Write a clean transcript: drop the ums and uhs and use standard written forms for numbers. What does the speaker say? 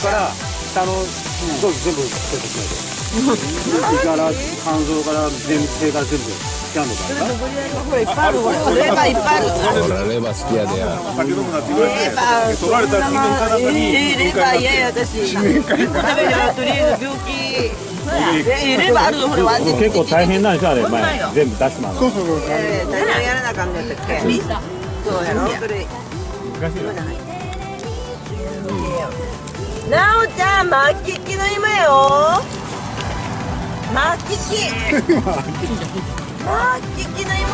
から下の臓器全部取ってしまうと。胃から肝臓から全部手から全部スキャンのから。これいっぱいあるこれ。レバーいっぱいある。ほらレバー好きやでや。酒飲むなって言われて取られたら次の日かなんかにレバー嫌や私。食べたらとりあえず病気。レバーあるのこれワン結構大変なんでしょあれ前全部出してもらうの。そうそうそう大変やらなあかんのやったっけ。そうやろそれ。難しいな。なおちゃんマッキキの今よ。マッキキ。マッキキの芋よ。